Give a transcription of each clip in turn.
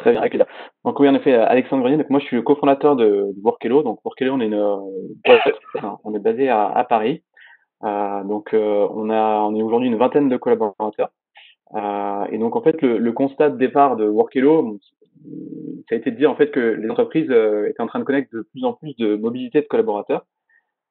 Très bien, avec plaisir. Donc oui, en effet, Alexandre Grenier, donc moi je suis le cofondateur de Workello. Donc Workello, on est une boîte, enfin, on est basé à Paris. On est aujourd'hui une vingtaine de collaborateurs. Et donc en fait, le constat de départ de Workello, bon, ça a été de dire en fait que les entreprises étaient en train de connaître de plus en plus de mobilité de collaborateurs.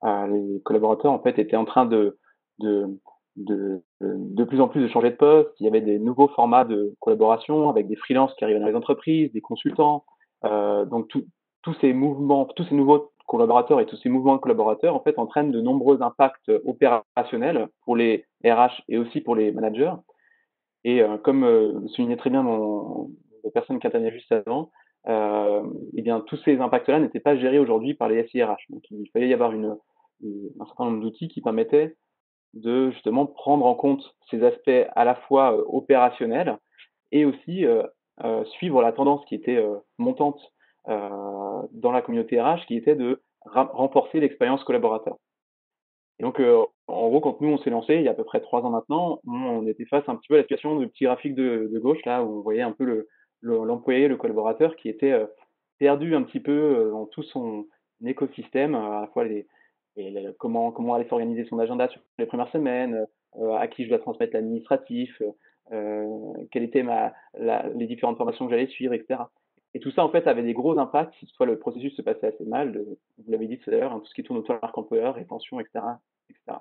Les collaborateurs en fait étaient en train de, de plus en plus de changer de poste. Il y avait des nouveaux formats de collaboration avec des freelances qui arrivaient dans les entreprises, des consultants. Tous ces mouvements, tous ces nouveaux collaborateurs et tous ces mouvements de collaborateurs en fait entraînent de nombreux impacts opérationnels pour les RH et aussi pour les managers. Et comme soulignait très bien la personne qui intervenait juste avant, eh bien, tous ces impacts-là n'étaient pas gérés aujourd'hui par les SIRH. Donc, il fallait y avoir un certain nombre d'outils qui permettaient de justement prendre en compte ces aspects à la fois opérationnels et aussi suivre la tendance qui était montante dans la communauté RH, qui était de renforcer l'expérience collaborateur. Et donc, en gros, quand nous, on s'est lancé, il y a à peu près 3 ans maintenant, on était face un petit peu à la situation du petit graphique de gauche, là, où on voyait un peu l'employé, le collaborateur qui était perdu un petit peu dans tout son écosystème, à la fois comment allait s'organiser son agenda sur les premières semaines, à qui je dois transmettre l'administratif, quelles étaient les différentes formations que j'allais suivre, etc. Et tout ça, en fait, avait des gros impacts si toutefois le processus se passait assez mal. Vous l'avez dit tout à l'heure, hein, tout ce qui tourne autour de la marque employeur, rétention, etc., etc.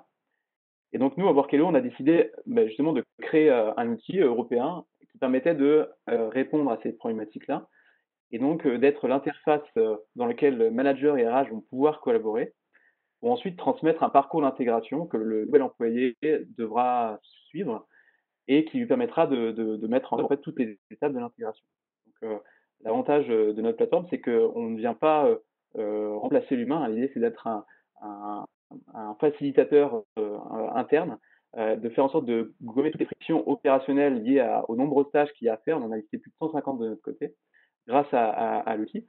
Et donc, nous, à Workello, on a décidé justement de créer un outil européen qui permettait de répondre à ces problématiques-là et donc d'être l'interface dans laquelle le manager et RH vont pouvoir collaborer pour ensuite transmettre un parcours d'intégration que le nouvel employé devra suivre et qui lui permettra de mettre en fait toutes les étapes de l'intégration. Donc, l'avantage de notre plateforme, c'est qu'on ne vient pas remplacer l'humain. L'idée, c'est d'être un, un facilitateur interne, de faire en sorte de gommer toutes les frictions opérationnelles liées aux nombreux tâches qu'il y a à faire. On en a listé plus de 150 de notre côté, grâce à l'outil.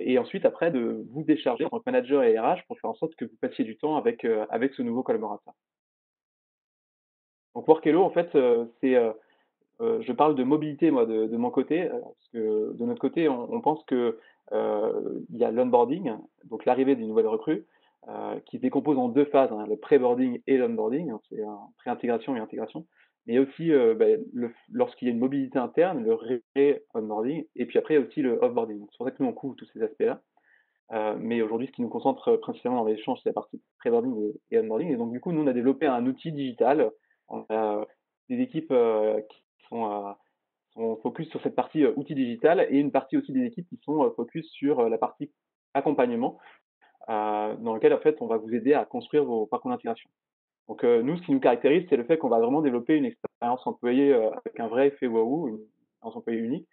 Et ensuite, après, de vous décharger en tant que manager et RH pour faire en sorte que vous passiez du temps avec ce nouveau collaborateur. Donc Workello, en fait, je parle de mobilité, moi, de mon côté, parce que de notre côté, on pense que il y a l'onboarding, donc l'arrivée d'une nouvelle recrue, qui se décompose en deux phases, hein, le pré-boarding et l'onboarding, hein, c'est un pré-intégration et intégration. Mais aussi, lorsqu'il y a une mobilité interne, le ré-onboarding, et puis après aussi le offboarding. C'est pour ça que nous, on couvre tous ces aspects-là. Mais aujourd'hui, ce qui nous concentre principalement dans l'échange, c'est la partie pré-boarding et onboarding. Et donc, du coup, nous, on a développé un outil digital. On a des équipes qui sont focus sur cette partie outil digital et une partie aussi des équipes qui sont focus sur la partie accompagnement, dans lequel, en fait, on va vous aider à construire vos parcours d'intégration. Donc, nous, ce qui nous caractérise, c'est le fait qu'on va vraiment développer une expérience employée avec un vrai effet waouh, une expérience employée unique.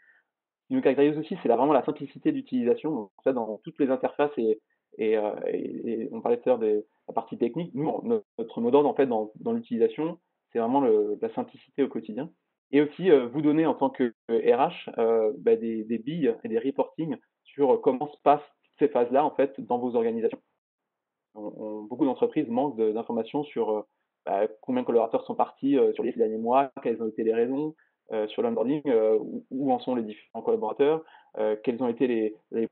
Ce qui nous caractérise aussi, c'est vraiment la simplicité d'utilisation. Donc, ça, dans toutes les interfaces et on parlait tout à l'heure de la partie technique. Nous, notre mot d'ordre, en fait, dans l'utilisation, c'est vraiment la simplicité au quotidien. Et aussi, vous donner en tant que RH des billes et des reportings sur comment se passent ces phases-là, en fait, dans vos organisations. Beaucoup d'entreprises manquent d'informations sur combien de collaborateurs sont partis sur les 6 derniers mois, quelles ont été les raisons, sur l'onboarding, où en sont les différents collaborateurs, quelles ont été les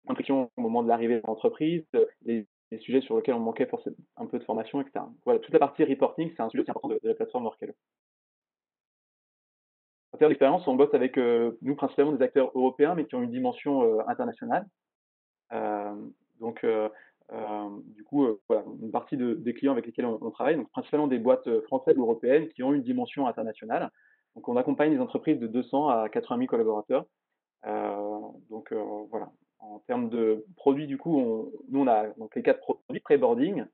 impressions au moment de l'arrivée de l'entreprise, les sujets sur lesquels on manquait forcément un peu de formation, etc. Voilà, toute la partie reporting, c'est un sujet aussi important de la plateforme Workello. En termes d'expérience, on bosse avec nous principalement des acteurs européens, mais qui ont une dimension internationale. Euh, donc, du coup, voilà, une partie des clients avec lesquels on travaille, donc principalement des boîtes françaises ou européennes qui ont une dimension internationale. Donc, on accompagne des entreprises de 200 à 80 000 collaborateurs. Voilà. En termes de produits, du coup, nous, on a donc les 4 produits, pré-boarding,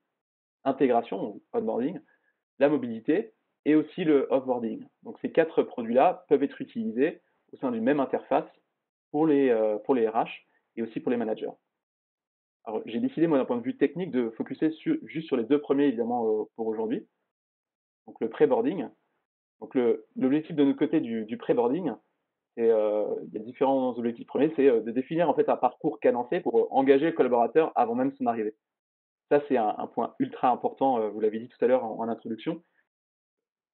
intégration, onboarding, la mobilité et aussi le offboarding. Donc, ces 4 produits-là peuvent être utilisés au sein d'une même interface pour les RH et aussi pour les managers. Alors, j'ai décidé, moi, d'un point de vue technique, de focuser juste sur les deux premiers, évidemment, pour aujourd'hui. Donc, le pré-boarding. Donc, l'objectif de notre côté du pré-boarding, il y a différents objectifs. Le premier, c'est de définir en fait un parcours cadencé pour engager le collaborateur avant même son arrivée. Ça, c'est un point ultra important, vous l'avez dit tout à l'heure en introduction.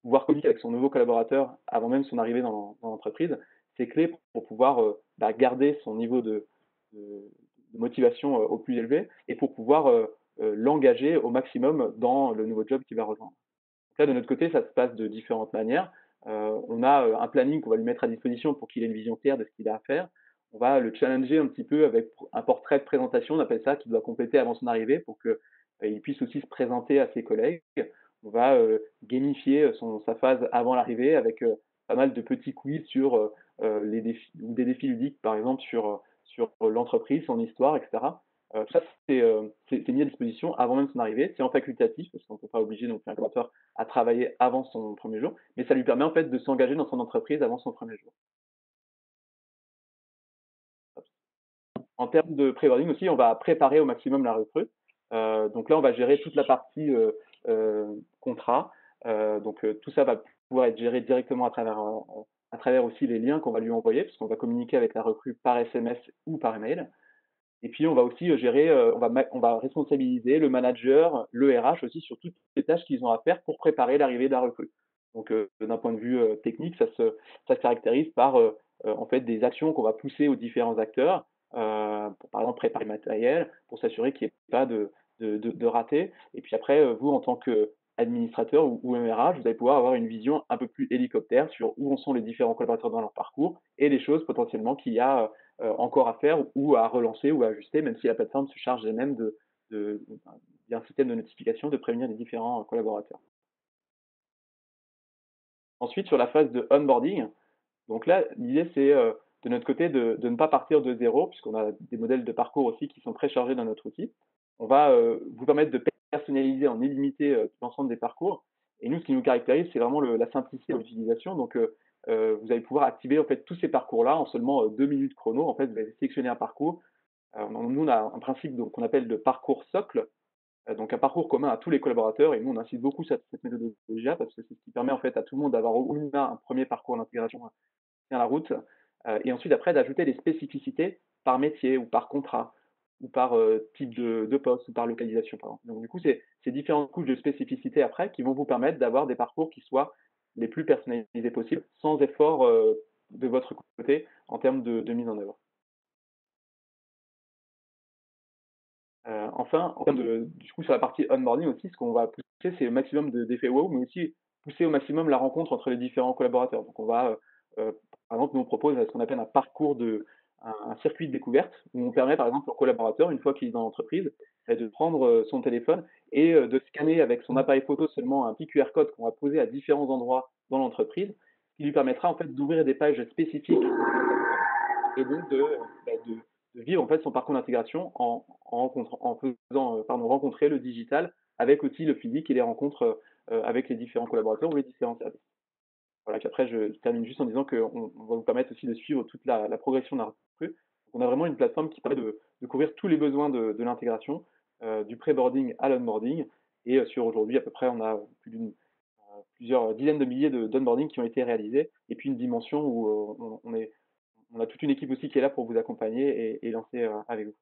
Pouvoir communiquer avec son nouveau collaborateur avant même son arrivée dans l'entreprise, c'est clé pour pouvoir garder son niveau de, de motivation au plus élevé et pour pouvoir l'engager au maximum dans le nouveau job qu'il va rejoindre. Donc là, de notre côté, ça se passe de différentes manières. On a un planning qu'on va lui mettre à disposition pour qu'il ait une vision claire de ce qu'il a à faire. On va le challenger un petit peu avec un portrait de présentation, on appelle ça, qu'il doit compléter avant son arrivée pour qu'il puisse aussi se présenter à ses collègues. On va gamifier sa phase avant l'arrivée avec pas mal de petits quiz sur les défis, ou des défis ludiques, par exemple, sur l'entreprise, son histoire, etc. Tout ça, c'est mis à disposition avant même son arrivée. C'est en facultatif, parce qu'on ne peut pas obliger donc, un collaborateur à travailler avant son premier jour, mais ça lui permet en fait de s'engager dans son entreprise avant son premier jour. En termes de pré-boarding aussi, on va préparer au maximum la recrue. Donc là, on va gérer toute la partie contrat. Tout ça va pouvoir être géré directement à travers aussi les liens qu'on va lui envoyer, parce qu'on va communiquer avec la recrue par SMS ou par email. Et puis, on va aussi gérer, on va responsabiliser le manager, le RH aussi sur toutes les tâches qu'ils ont à faire pour préparer l'arrivée de la recrue. Donc, d'un point de vue technique, ça se caractérise par en fait des actions qu'on va pousser aux différents acteurs, pour par exemple préparer le matériel, pour s'assurer qu'il n'y ait pas de ratés. Et puis après, vous, en tant qu'administrateur ou RH, vous allez pouvoir avoir une vision un peu plus hélicoptère sur où en sont les différents collaborateurs dans leur parcours et les choses potentiellement qu'il y a encore à faire ou à relancer ou à ajuster, même si la plateforme se charge elle-même d'un système de notification de prévenir les différents collaborateurs. Ensuite, sur la phase de onboarding, donc là, l'idée c'est de notre côté de ne pas partir de zéro, puisqu'on a des modèles de parcours aussi qui sont préchargés dans notre outil. On va vous permettre de personnaliser en illimité l'ensemble des parcours. Et nous, ce qui nous caractérise, c'est vraiment la simplicité de l'utilisation. Donc, vous allez pouvoir activer en fait tous ces parcours-là en seulement 2 minutes chrono. En fait, vous allez sélectionner un parcours. Nous, on a un principe qu'on appelle de parcours socle, donc un parcours commun à tous les collaborateurs. Et nous, on insiste beaucoup sur cette méthodologie-là parce que c'est ce qui permet en fait à tout le monde d'avoir au minimum un premier parcours d'intégration tient la route. Et ensuite, après, d'ajouter des spécificités par métier ou par contrat ou par type de poste ou par localisation, par exemple. Donc, du coup, c'est ces différentes couches de spécificité après qui vont vous permettre d'avoir des parcours qui soient les plus personnalisés possibles, sans effort de votre côté en termes de mise en œuvre. Enfin, en termes du coup, sur la partie onboarding aussi, ce qu'on va pousser, c'est le maximum d'effets wow, mais aussi pousser au maximum la rencontre entre les différents collaborateurs. Donc, on va, par exemple, nous on propose ce qu'on appelle un parcours un circuit de découverte, où on permet, par exemple, au collaborateur, une fois qu'il est dans l'entreprise, de prendre son téléphone et de scanner avec son appareil photo seulement un petit QR code qu'on va poser à différents endroits dans l'entreprise, ce qui lui permettra en fait d'ouvrir des pages spécifiques et donc de vivre en fait son parcours d'intégration en faisant rencontrer le digital avec aussi le physique et les rencontres avec les différents collaborateurs ou les différents services. Voilà, puis après je termine juste en disant qu'on va vous permettre aussi de suivre toute la progression de la recrue. On a vraiment une plateforme qui permet de couvrir tous les besoins de l'intégration, du pré-boarding à l'onboarding. Et sur aujourd'hui, à peu près, on a plusieurs dizaines de milliers d'onboarding qui ont été réalisés. Et puis une dimension où on a toute une équipe aussi qui est là pour vous accompagner et lancer avec vous.